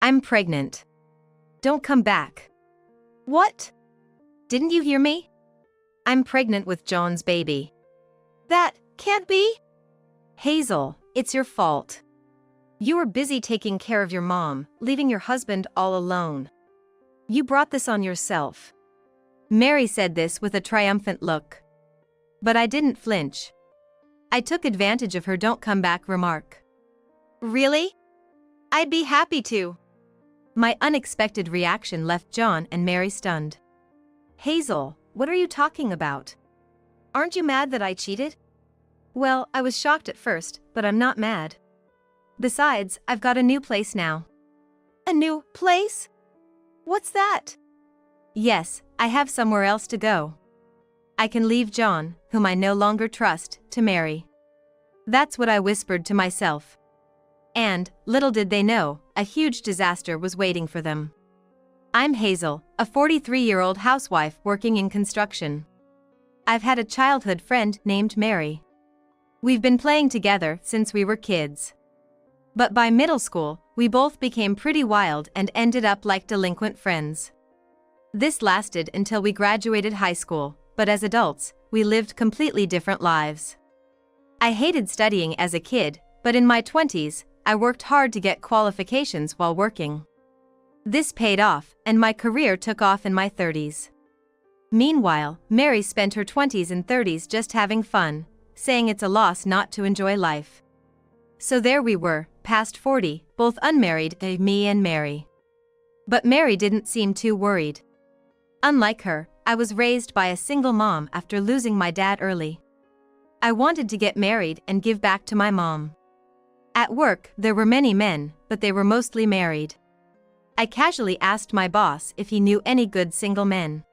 I'm pregnant. Don't come back. What? Didn't you hear me? I'm pregnant with John's baby. That can't be. Hazel, it's your fault. You were busy taking care of your mom, leaving your husband all alone. You brought this on yourself. Mary said this with a triumphant look. But I didn't flinch. I took advantage of her "don't come back" remark. Really? I'd be happy to. My unexpected reaction left John and Mary stunned. Hazel, what are you talking about? Aren't you mad that I cheated? Well, I was shocked at first, but I'm not mad. Besides, I've got a new place now. A new place? What's that? Yes, I have somewhere else to go. I can leave John, whom I no longer trust, to Mary. That's what I whispered to myself. And, little did they know, a huge disaster was waiting for them. I'm Hazel, a 43-year-old housewife working in construction. I've had a childhood friend named Mary. We've been playing together since we were kids. But by middle school, we both became pretty wild and ended up like delinquent friends. This lasted until we graduated high school, but as adults, we lived completely different lives. I hated studying as a kid, but in my 20s, I worked hard to get qualifications while working. This paid off, and my career took off in my 30s. Meanwhile, Mary spent her 20s and 30s just having fun, saying it's a loss not to enjoy life. So there we were, past 40, both unmarried, me and Mary. But Mary didn't seem too worried. Unlike her, I was raised by a single mom after losing my dad early. I wanted to get married and give back to my mom. At work, there were many men, but they were mostly married. I casually asked my boss if he knew any good single men.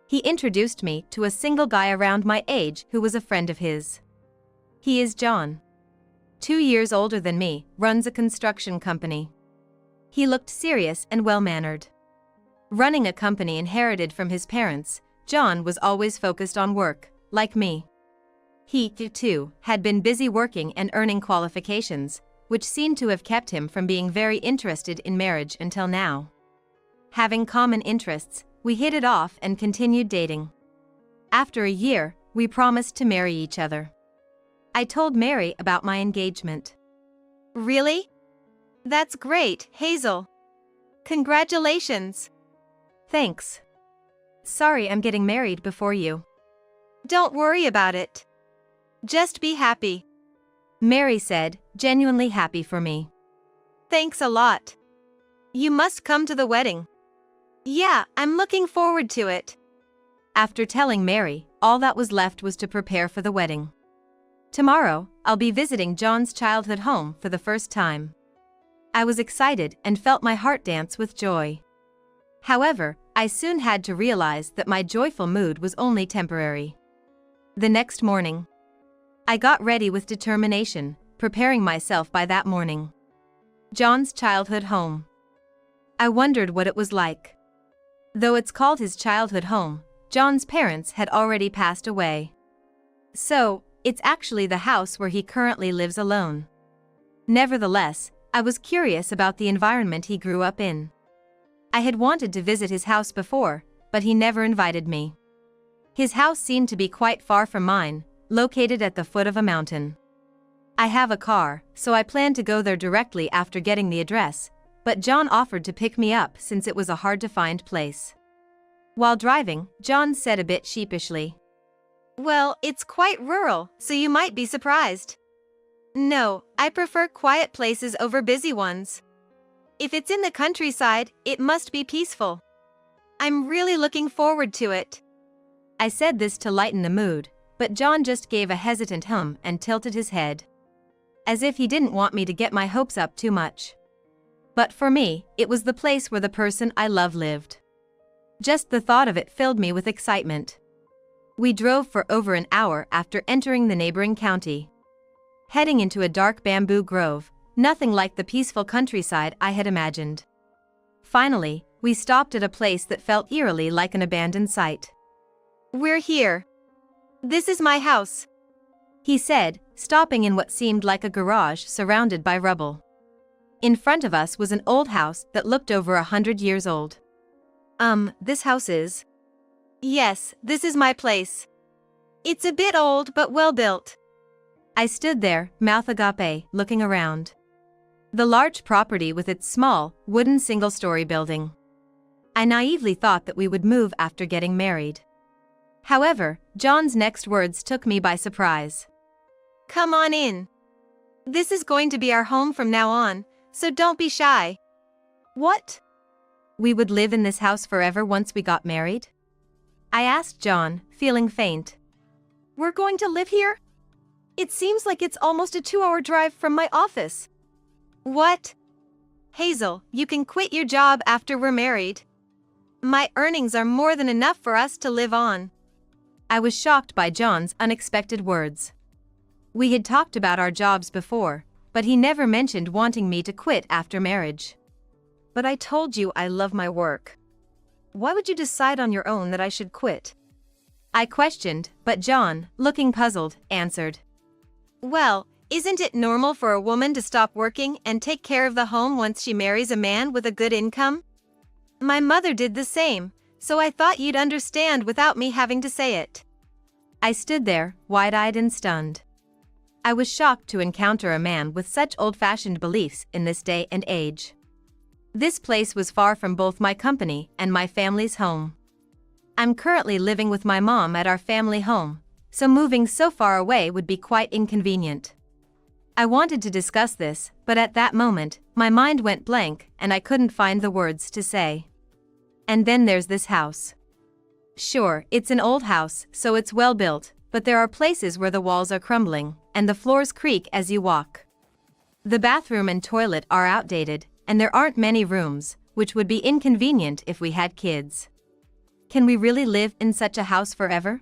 He introduced me to a single guy around my age who was a friend of his. He is John. 2 years older than me, runs a construction company. He looked serious and well-mannered. Running a company inherited from his parents, John was always focused on work, like me. He, too, had been busy working and earning qualifications, which seemed to have kept him from being very interested in marriage until now. Having common interests, we hit it off and continued dating. After a year, we promised to marry each other. I told Mary about my engagement. Really? That's great, Hazel. Congratulations. Thanks. Sorry I'm getting married before you. Don't worry about it. Just be happy. Mary said, genuinely happy for me. Thanks a lot. You must come to the wedding. Yeah, I'm looking forward to it. After telling Mary, all that was left was to prepare for the wedding. Tomorrow, I'll be visiting John's childhood home for the first time. I was excited and felt my heart dance with joy. However, I soon had to realize that my joyful mood was only temporary. The next morning, I got ready with determination, preparing myself by that morning. John's childhood home. I wondered what it was like. Though it's called his childhood home, John's parents had already passed away. So, it's actually the house where he currently lives alone. Nevertheless, I was curious about the environment he grew up in. I had wanted to visit his house before, but he never invited me. His house seemed to be quite far from mine, located at the foot of a mountain. I have a car, so I planned to go there directly after getting the address, but John offered to pick me up since it was a hard-to-find place. While driving, John said a bit sheepishly, "Well, it's quite rural, so you might be surprised." "No, I prefer quiet places over busy ones. If it's in the countryside, it must be peaceful. I'm really looking forward to it." I said this to lighten the mood, but John just gave a hesitant hum and tilted his head, as if he didn't want me to get my hopes up too much. But for me, it was the place where the person I love lived. Just the thought of it filled me with excitement. We drove for over an hour after entering the neighboring county. Heading into a dark bamboo grove, nothing like the peaceful countryside I had imagined. Finally, we stopped at a place that felt eerily like an abandoned site. "We're here. This is my house," he said, stopping in what seemed like a garage surrounded by rubble. In front of us was an old house that looked over 100 years old. This house is? Yes, this is my place. It's a bit old but well built. I stood there, mouth agape, looking around. The large property with its small, wooden single-story building. I naively thought that we would move after getting married. However, John's next words took me by surprise. Come on in. This is going to be our home from now on, so don't be shy. What? We would live in this house forever once we got married? I asked John, feeling faint. We're going to live here? It seems like it's almost a 2-hour drive from my office. What? Hazel, you can quit your job after we're married. My earnings are more than enough for us to live on. I was shocked by John's unexpected words. We had talked about our jobs before, but he never mentioned wanting me to quit after marriage. But I told you I love my work. Why would you decide on your own that I should quit? I questioned, but John, looking puzzled, answered. Well, isn't it normal for a woman to stop working and take care of the home once she marries a man with a good income? My mother did the same, so I thought you'd understand without me having to say it. I stood there, wide-eyed and stunned. I was shocked to encounter a man with such old-fashioned beliefs in this day and age. This place was far from both my company and my family's home. I'm currently living with my mom at our family home, so moving so far away would be quite inconvenient. I wanted to discuss this, but at that moment, my mind went blank and I couldn't find the words to say. And then there's this house. Sure, it's an old house, so it's well built, but there are places where the walls are crumbling, and the floors creak as you walk. The bathroom and toilet are outdated, and there aren't many rooms, which would be inconvenient if we had kids. Can we really live in such a house forever?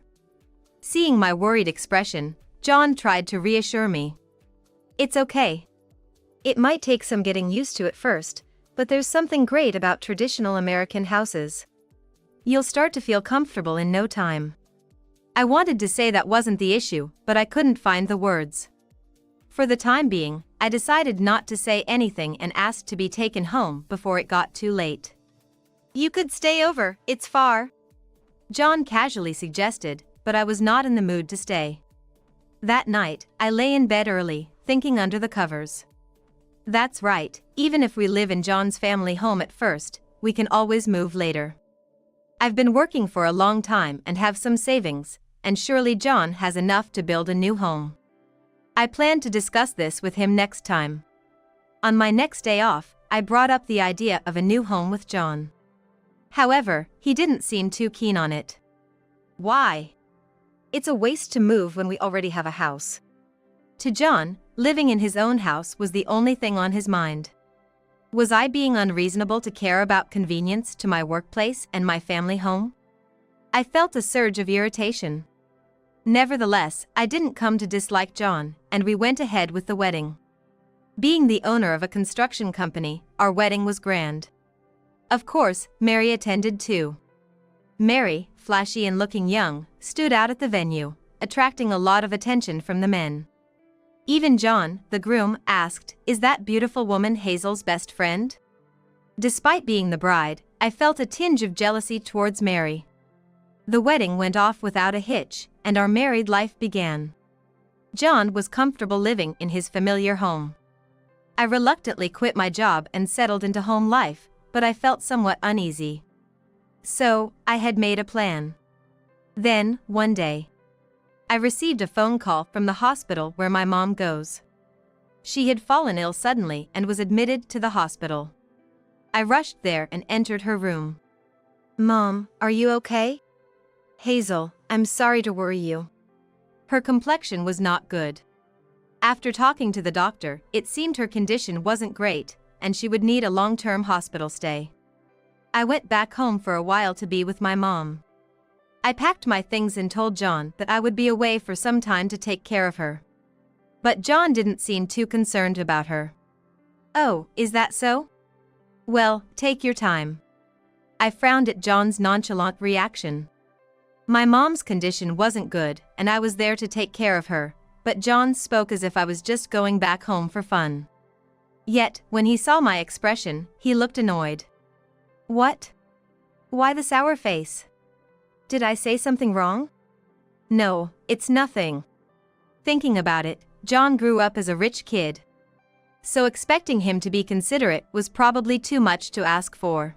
Seeing my worried expression, John tried to reassure me. It's okay. It might take some getting used to at first, but there's something great about traditional American houses. You'll start to feel comfortable in no time. I wanted to say that wasn't the issue, but I couldn't find the words. For the time being, I decided not to say anything and asked to be taken home before it got too late. You could stay over, it's far. John casually suggested, but I was not in the mood to stay. That night, I lay in bed early, thinking under the covers. That's right, even if we live in John's family home at first, we can always move later. I've been working for a long time and have some savings, and surely John has enough to build a new home. I plan to discuss this with him next time. On my next day off, I brought up the idea of a new home with John. However, he didn't seem too keen on it. Why? It's a waste to move when we already have a house. To John, living in his own house was the only thing on his mind. Was I being unreasonable to care about convenience to my workplace and my family home? I felt a surge of irritation. Nevertheless, I didn't come to dislike John, and we went ahead with the wedding. Being the owner of a construction company, our wedding was grand. Of course, Mary attended too. Mary, flashy and looking young, stood out at the venue, attracting a lot of attention from the men. Even John, the groom, asked, "Is that beautiful woman Hazel's best friend?" Despite being the bride, I felt a tinge of jealousy towards Mary. The wedding went off without a hitch, and our married life began. John was comfortable living in his familiar home. I reluctantly quit my job and settled into home life, but I felt somewhat uneasy. So, I had made a plan. Then, one day, I received a phone call from the hospital where my mom goes. She had fallen ill suddenly and was admitted to the hospital. I rushed there and entered her room. "Mom, are you okay?" "Hazel, I'm sorry to worry you." Her complexion was not good. After talking to the doctor, it seemed her condition wasn't great, and she would need a long-term hospital stay. I went back home for a while to be with my mom. I packed my things and told John that I would be away for some time to take care of her. But John didn't seem too concerned about her. "Oh, is that so? Well, take your time." I frowned at John's nonchalant reaction. My mom's condition wasn't good, and I was there to take care of her, but John spoke as if I was just going back home for fun. Yet, when he saw my expression, he looked annoyed. What? Why the sour face? Did I say something wrong? No, it's nothing. Thinking about it, John grew up as a rich kid. So expecting him to be considerate was probably too much to ask for.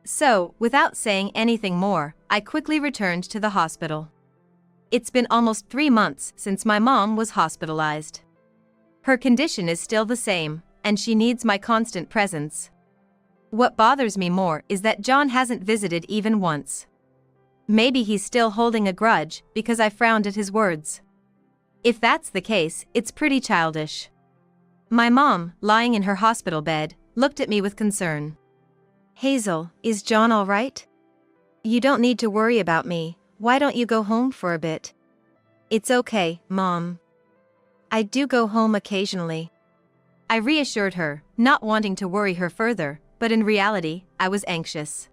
So, without saying anything more, I quickly returned to the hospital. It's been almost 3 months since my mom was hospitalized. Her condition is still the same, and she needs my constant presence. What bothers me more is that John hasn't visited even once. Maybe he's still holding a grudge because I frowned at his words. If that's the case, it's pretty childish. My mom, lying in her hospital bed, looked at me with concern. Hazel, is John all right? You don't need to worry about me. Why don't you go home for a bit? It's okay, Mom. I do go home occasionally. I reassured her, not wanting to worry her further, but in reality, I was anxious.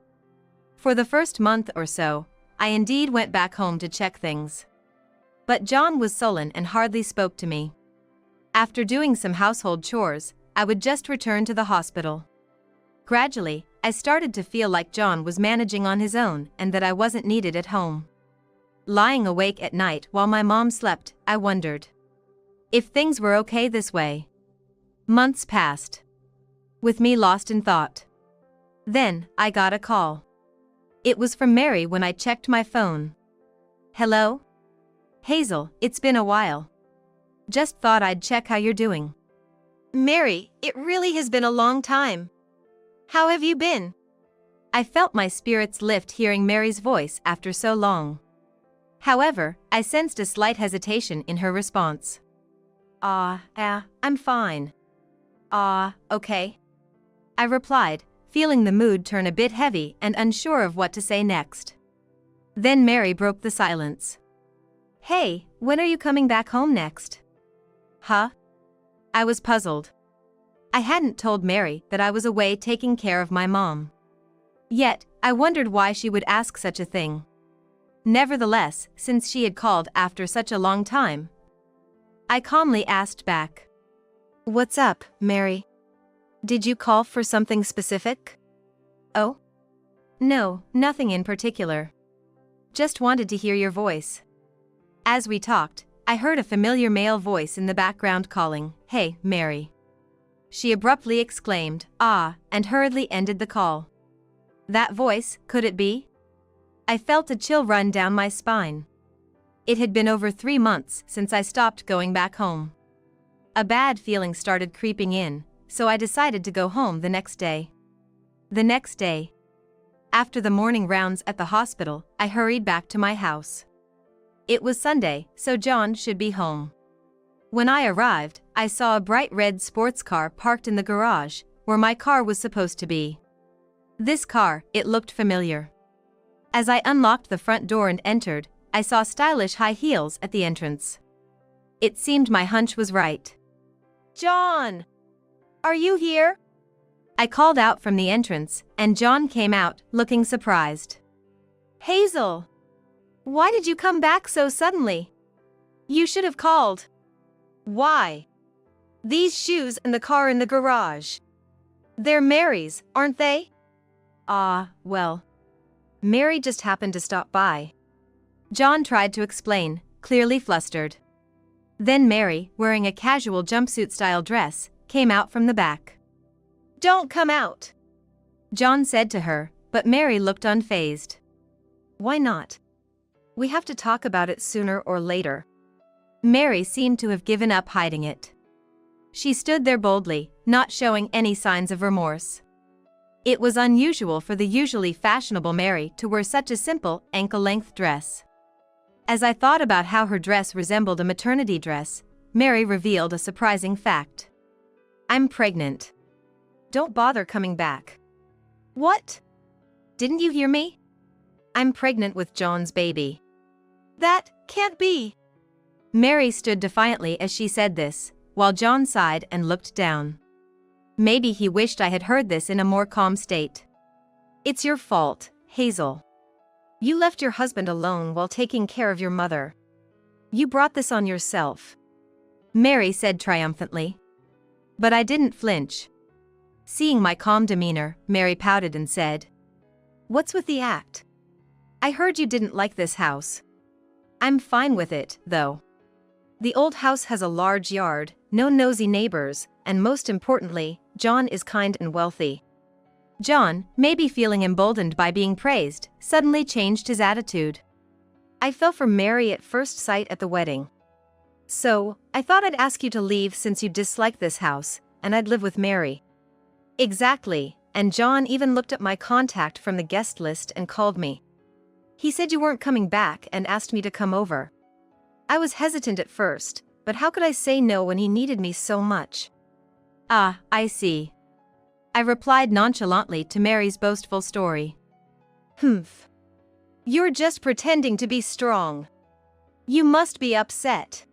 For the first month or so, I indeed went back home to check things. But John was sullen and hardly spoke to me. After doing some household chores, I would just return to the hospital. Gradually, I started to feel like John was managing on his own and that I wasn't needed at home. Lying awake at night while my mom slept, I wondered if things were okay this way. Months passed, with me lost in thought. Then, I got a call. It was from Mary when I checked my phone. Hello? Hazel, it's been a while. Just thought I'd check how you're doing. Mary, it really has been a long time. How have you been? I felt my spirits lift hearing Mary's voice after so long. However, I sensed a slight hesitation in her response. I'm fine. Okay. I replied, feeling the mood turn a bit heavy and unsure of what to say next. Then Mary broke the silence. Hey, when are you coming back home next? Huh? I was puzzled. I hadn't told Mary that I was away taking care of my mom. Yet, I wondered why she would ask such a thing. Nevertheless, since she had called after such a long time, I calmly asked back. What's up, Mary? Did you call for something specific? Oh? No, nothing in particular. Just wanted to hear your voice. As we talked, I heard a familiar male voice in the background calling, Hey, Mary. She abruptly exclaimed, and hurriedly ended the call. That voice, could it be? I felt a chill run down my spine. It had been over 3 months since I stopped going back home. A bad feeling started creeping in, so I decided to go home the next day. The next day, after the morning rounds at the hospital, I hurried back to my house. It was Sunday, so John should be home. When I arrived, I saw a bright red sports car parked in the garage, where my car was supposed to be. This car, it looked familiar. As I unlocked the front door and entered, I saw stylish high heels at the entrance. It seemed my hunch was right. John! Are you here? I called out from the entrance, and John came out, looking surprised. Hazel! Why did you come back so suddenly? You should have called. Why? These shoes and the car in the garage. They're Mary's, aren't they? Well. Mary just happened to stop by. John tried to explain, clearly flustered. Then Mary, wearing a casual jumpsuit-style dress, came out from the back. Don't come out, John said to her, but Mary looked unfazed. Why not? We have to talk about it sooner or later. Mary seemed to have given up hiding it. She stood there boldly, not showing any signs of remorse. It was unusual for the usually fashionable Mary to wear such a simple, ankle-length dress. As I thought about how her dress resembled a maternity dress, Mary revealed a surprising fact. I'm pregnant. Don't bother coming back. What? Didn't you hear me? I'm pregnant with John's baby. That can't be. Mary stood defiantly as she said this, while John sighed and looked down. Maybe he wished I had heard this in a more calm state. It's your fault, Hazel. You left your husband alone while taking care of your mother. You brought this on yourself. Mary said triumphantly. But I didn't flinch. Seeing my calm demeanor, Mary pouted and said, "What's with the act? I heard you didn't like this house." "I'm fine with it, though. The old house has a large yard, no nosy neighbors, and most importantly, John is kind and wealthy." John, maybe feeling emboldened by being praised, suddenly changed his attitude. "I fell for Mary at first sight at the wedding. So, I thought I'd ask you to leave since you dislike this house, and I'd live with Mary." "Exactly, and John even looked up my contact from the guest list and called me. He said you weren't coming back and asked me to come over. I was hesitant at first, but how could I say no when he needed me so much?" "Ah, I see," I replied nonchalantly to Mary's boastful story. "Humph. You're just pretending to be strong. You must be upset.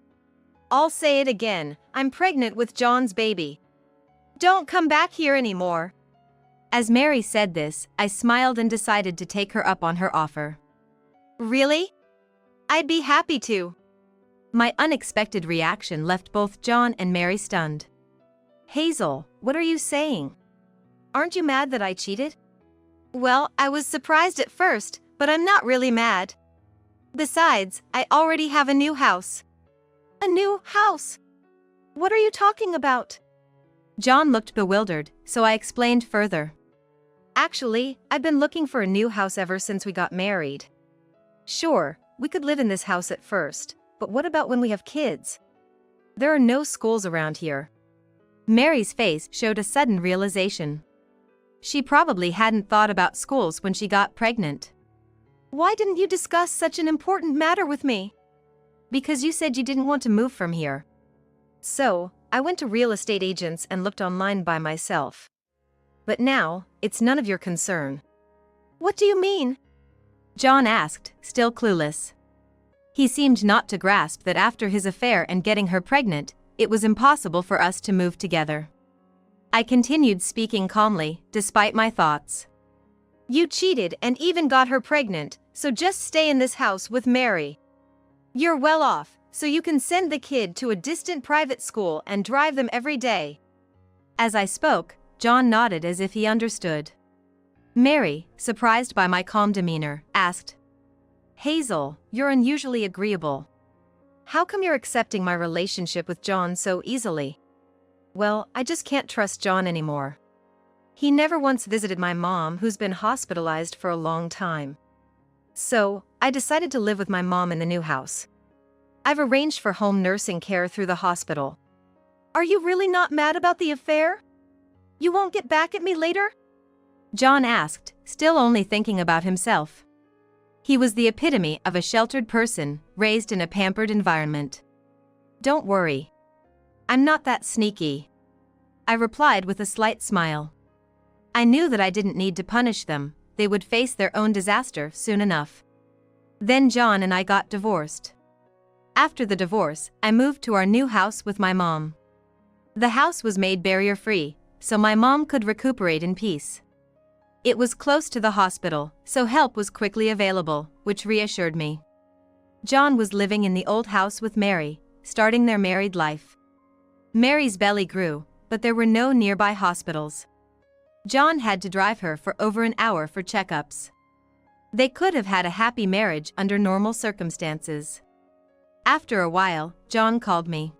I'll say it again, I'm pregnant with John's baby. Don't come back here anymore." As Mary said this, I smiled and decided to take her up on her offer. "Really? I'd be happy to." My unexpected reaction left both John and Mary stunned. "Hazel, what are you saying? Aren't you mad that I cheated?" "Well, I was surprised at first, but I'm not really mad. Besides, I already have a new house." "A new house? What are you talking about?" John looked bewildered, so I explained further. "Actually, I've been looking for a new house ever since we got married. Sure, we could live in this house at first, but what about when we have kids? There are no schools around here." Mary's face showed a sudden realization. She probably hadn't thought about schools when she got pregnant. "Why didn't you discuss such an important matter with me?" "Because you said you didn't want to move from here." "So, I went to real estate agents and looked online by myself. But now, it's none of your concern." "What do you mean?" John asked, still clueless. He seemed not to grasp that after his affair and getting her pregnant, it was impossible for us to move together. I continued speaking calmly, despite my thoughts. "You cheated and even got her pregnant, so just stay in this house with Mary. You're well off, so you can send the kid to a distant private school and drive them every day." As I spoke, John nodded as if he understood. Mary, surprised by my calm demeanor, asked, "Hazel, you're unusually agreeable. How come you're accepting my relationship with John so easily?" "Well, I just can't trust John anymore. He never once visited my mom, who's been hospitalized for a long time. So, I decided to live with my mom in the new house. I've arranged for home nursing care through the hospital." "Are you really not mad about the affair? You won't get back at me later?" John asked, still only thinking about himself. He was the epitome of a sheltered person, raised in a pampered environment. "Don't worry. I'm not that sneaky," I replied with a slight smile. I knew that I didn't need to punish them, they would face their own disaster soon enough. Then John and I got divorced. After the divorce, I moved to our new house with my mom. The house was made barrier-free, so my mom could recuperate in peace. It was close to the hospital, so help was quickly available, which reassured me. John was living in the old house with Mary, starting their married life. Mary's belly grew, but there were no nearby hospitals. John had to drive her for over an hour for checkups. They could have had a happy marriage under normal circumstances. After a while, John called me.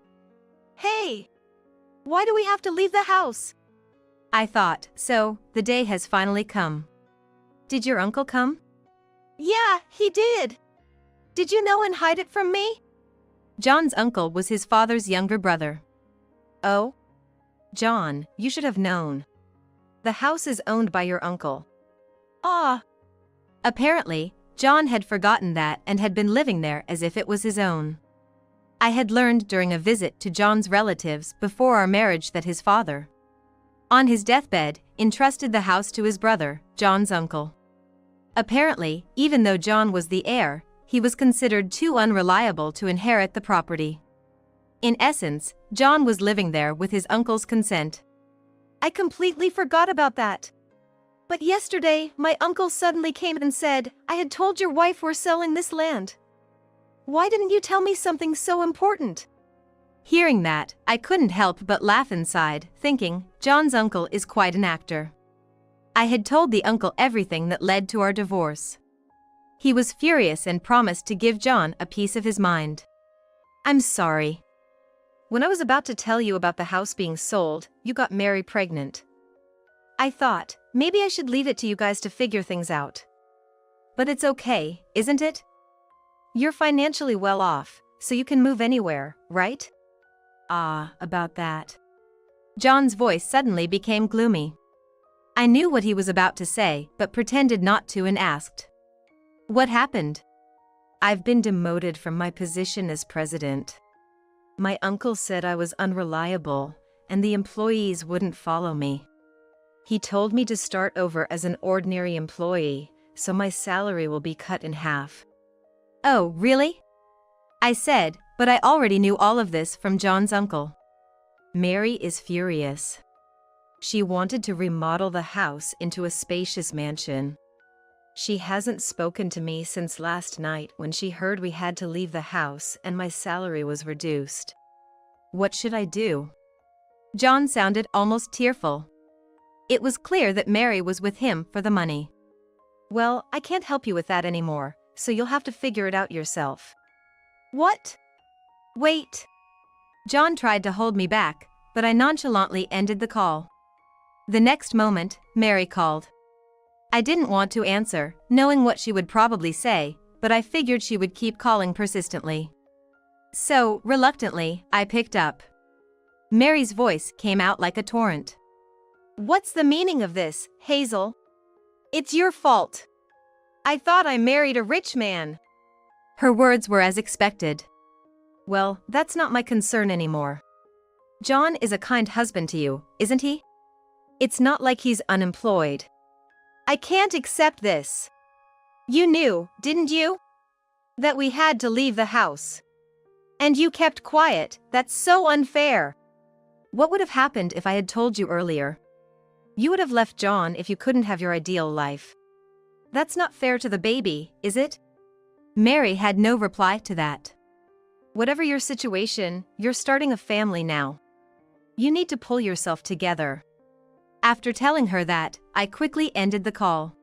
"Hey! Why do we have to leave the house?" I thought, so, the day has finally come. "Did your uncle come?" "Yeah, he did. Did you know and hide it from me?" John's uncle was his father's younger brother. "Oh? John, you should have known. The house is owned by your uncle." "Ah." Apparently, John had forgotten that and had been living there as if it was his own. I had learned during a visit to John's relatives before our marriage that his father, on his deathbed, entrusted the house to his brother, John's uncle. Apparently, even though John was the heir, he was considered too unreliable to inherit the property. In essence, John was living there with his uncle's consent. "I completely forgot about that. But yesterday, my uncle suddenly came and said, I had told your wife we're selling this land. Why didn't you tell me something so important?" Hearing that, I couldn't help but laugh inside, thinking, John's uncle is quite an actor. I had told the uncle everything that led to our divorce. He was furious and promised to give John a piece of his mind. I'm sorry. When I was about to tell you about the house being sold, you got Mary pregnant. I thought, maybe I should leave it to you guys to figure things out. But it's okay, isn't it? You're financially well off, so you can move anywhere, right? About that. John's voice suddenly became gloomy. I knew what he was about to say, but pretended not to and asked, what happened? I've been demoted from my position as president. My uncle said I was unreliable, and the employees wouldn't follow me. He told me to start over as an ordinary employee, so my salary will be cut in half. Oh, really? I said, but I already knew all of this from John's uncle. Mary is furious. She wanted to remodel the house into a spacious mansion. She hasn't spoken to me since last night when she heard we had to leave the house and my salary was reduced. What should I do? John sounded almost tearful. It was clear that Mary was with him for the money. Well, I can't help you with that anymore, so you'll have to figure it out yourself. What? Wait. John tried to hold me back, but I nonchalantly ended the call. The next moment, Mary called. I didn't want to answer, knowing what she would probably say, but I figured she would keep calling persistently. So, reluctantly, I picked up. Mary's voice came out like a torrent. What's the meaning of this, Hazel? It's your fault. I thought I married a rich man. Her words were as expected. Well, that's not my concern anymore. John is a kind husband to you, isn't he? It's not like he's unemployed. I can't accept this. You knew, didn't you? That we had to leave the house. And you kept quiet. That's so unfair. What would have happened if I had told you earlier? You would have left John if you couldn't have your ideal life. That's not fair to the baby, is it? Mary had no reply to that. Whatever your situation, you're starting a family now. You need to pull yourself together. After telling her that, I quickly ended the call.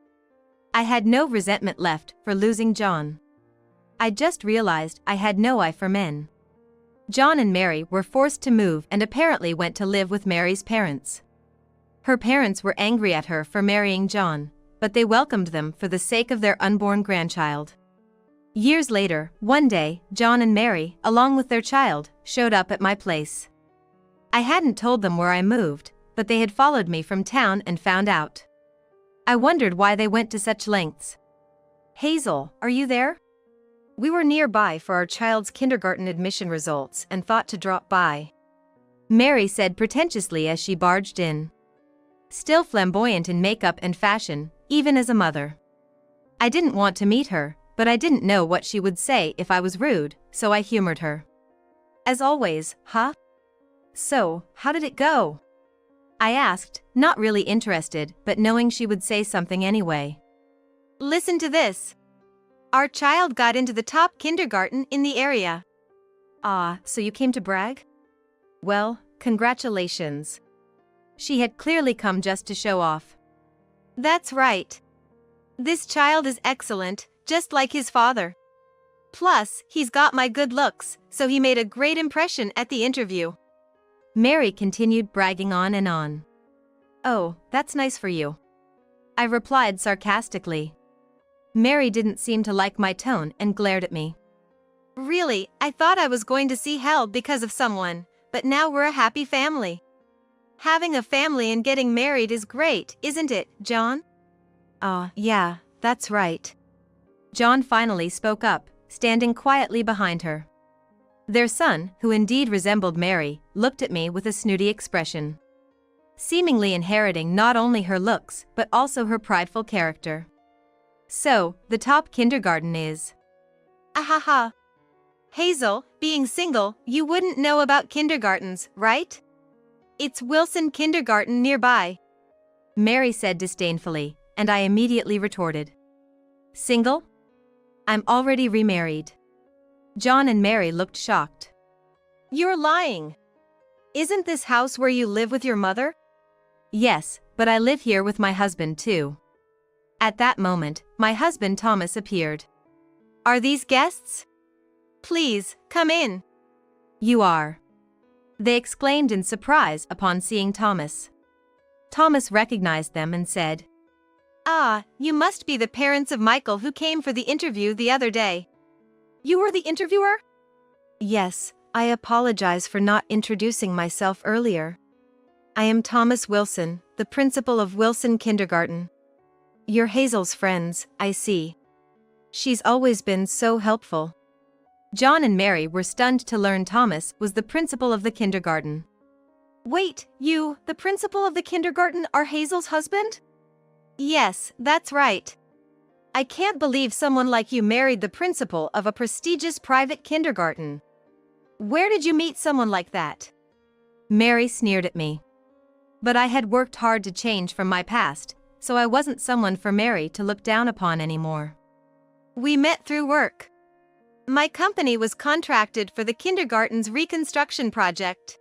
I had no resentment left for losing John. I just realized I had no eye for men. John and Mary were forced to move and apparently went to live with Mary's parents. Her parents were angry at her for marrying John, but they welcomed them for the sake of their unborn grandchild. Years later, one day, John and Mary, along with their child, showed up at my place. I hadn't told them where I moved, but they had followed me from town and found out. I wondered why they went to such lengths. Hazel, are you there? We were nearby for our child's kindergarten admission results and thought to drop by. Mary said pretentiously as she barged in. Still flamboyant in makeup and fashion, even as a mother. I didn't want to meet her, but I didn't know what she would say if I was rude, so I humored her. As always, huh? So, how did it go? I asked, not really interested, but knowing she would say something anyway. Listen to this. Our child got into the top kindergarten in the area. So you came to brag? Well, congratulations. She had clearly come just to show off. That's right. This child is excellent, just like his father. Plus, he's got my good looks, so he made a great impression at the interview. Mary continued bragging on and on. Oh, that's nice for you. I replied sarcastically. Mary didn't seem to like my tone and glared at me. Really, I thought I was going to see hell because of someone, but now we're a happy family. Having a family and getting married is great, isn't it, John? Yeah, that's right. John finally spoke up, standing quietly behind her. Their son, who indeed resembled Mary, looked at me with a snooty expression. Seemingly inheriting not only her looks, but also her prideful character. So, the top kindergarten is... Ahaha. Hazel, being single, you wouldn't know about kindergartens, right? It's Wilson Kindergarten nearby. Mary said disdainfully, and I immediately retorted. Single? I'm already remarried. John and Mary looked shocked. You're lying. Isn't this house where you live with your mother? Yes, but I live here with my husband too. At that moment, my husband Thomas appeared. Are these guests? Please, come in. You are. They exclaimed in surprise upon seeing Thomas. Thomas recognized them and said, Ah, you must be the parents of Michael who came for the interview the other day. You were the interviewer? Yes, I apologize for not introducing myself earlier. I am Thomas Wilson, the principal of Wilson Kindergarten. You're Hazel's friends, I see. She's always been so helpful. John and Mary were stunned to learn Thomas was the principal of the kindergarten. Wait, you, the principal of the kindergarten, are Hazel's husband? Yes, that's right. I can't believe someone like you married the principal of a prestigious private kindergarten. Where did you meet someone like that? Mary sneered at me. But I had worked hard to change from my past, so I wasn't someone for Mary to look down upon anymore. We met through work. My company was contracted for the kindergarten's reconstruction project.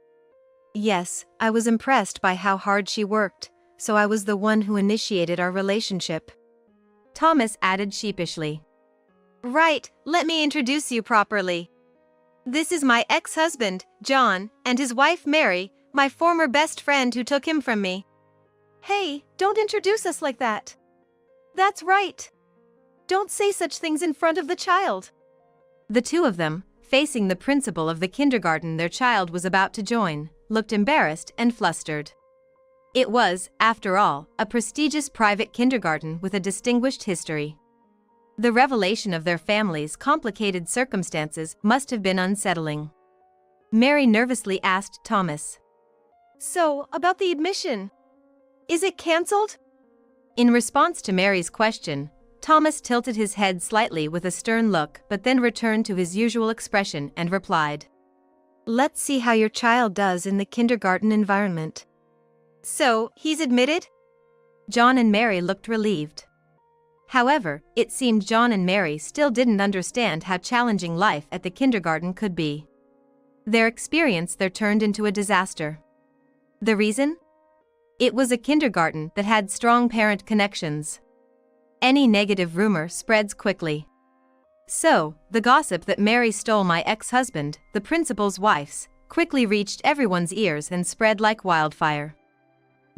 Yes, I was impressed by how hard she worked, so I was the one who initiated our relationship. Thomas added sheepishly. Right, let me introduce you properly. This is my ex-husband, John, and his wife Mary, my former best friend who took him from me. Hey, don't introduce us like that. That's right. Don't say such things in front of the child. The two of them, facing the principal of the kindergarten their child was about to join, looked embarrassed and flustered. It was, after all, a prestigious private kindergarten with a distinguished history. The revelation of their family's complicated circumstances must have been unsettling. Mary nervously asked Thomas. So, about the admission. Is it cancelled? In response to Mary's question, Thomas tilted his head slightly with a stern look but then returned to his usual expression and replied. Let's see how your child does in the kindergarten environment. So, he's admitted? John and Mary looked relieved. However, it seemed John and Mary still didn't understand how challenging life at the kindergarten could be. Their experience there turned into a disaster. The reason? It was a kindergarten that had strong parent connections. Any negative rumor spreads quickly. So, the gossip that Mary stole my ex-husband, the principal's wife's, quickly reached everyone's ears and spread like wildfire.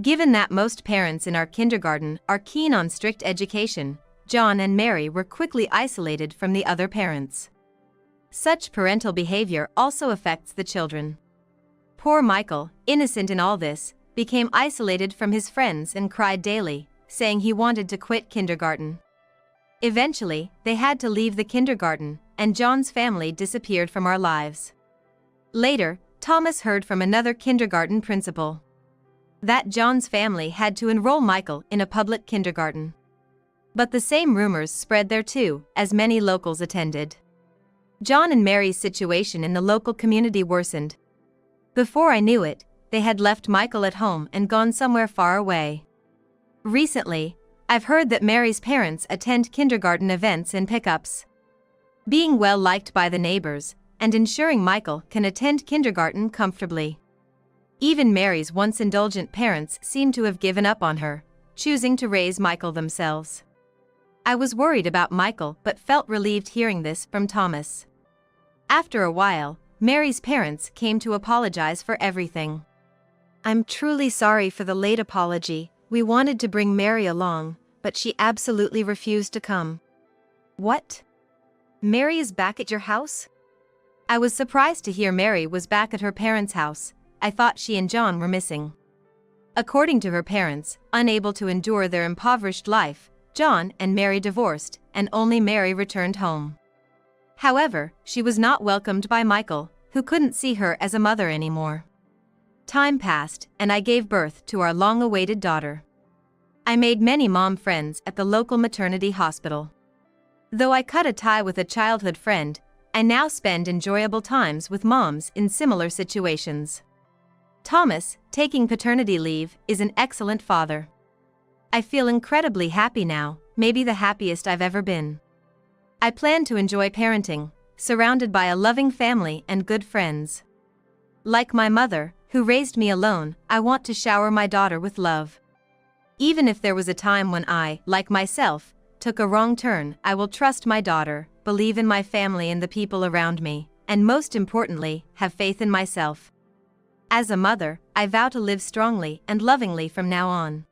Given that most parents in our kindergarten are keen on strict education, John and Mary were quickly isolated from the other parents. Such parental behavior also affects the children. Poor Michael, innocent in all this, became isolated from his friends and cried daily, saying he wanted to quit kindergarten. Eventually, they had to leave the kindergarten, and John's family disappeared from our lives. Later, Thomas heard from another kindergarten principal that John's family had to enroll Michael in a public kindergarten. But the same rumors spread there too, as many locals attended. John and Mary's situation in the local community worsened. Before I knew it, they had left Michael at home and gone somewhere far away. Recently, I've heard that Mary's parents attend kindergarten events and pickups. Being well liked by the neighbors, and ensuring Michael can attend kindergarten comfortably. Even Mary's once indulgent parents seem to have given up on her, choosing to raise Michael themselves. I was worried about Michael but felt relieved hearing this from Thomas. After a while, Mary's parents came to apologize for everything. I'm truly sorry for the late apology. We wanted to bring Mary along, but she absolutely refused to come. What? Mary is back at your house? I was surprised to hear Mary was back at her parents' house. I thought she and John were missing. According to her parents, unable to endure their impoverished life, John and Mary divorced, and only Mary returned home. However, she was not welcomed by Michael, who couldn't see her as a mother anymore. Time passed, and I gave birth to our long-awaited daughter. I made many mom friends at the local maternity hospital. Though I cut a tie with a childhood friend, I now spend enjoyable times with moms in similar situations. Thomas, taking paternity leave, is an excellent father. I feel incredibly happy now, maybe the happiest I've ever been. I plan to enjoy parenting, surrounded by a loving family and good friends. Like my mother, who raised me alone, I want to shower my daughter with love. Even if there was a time when I, like myself, took a wrong turn, I will trust my daughter, believe in my family and the people around me, and most importantly, have faith in myself. As a mother, I vow to live strongly and lovingly from now on.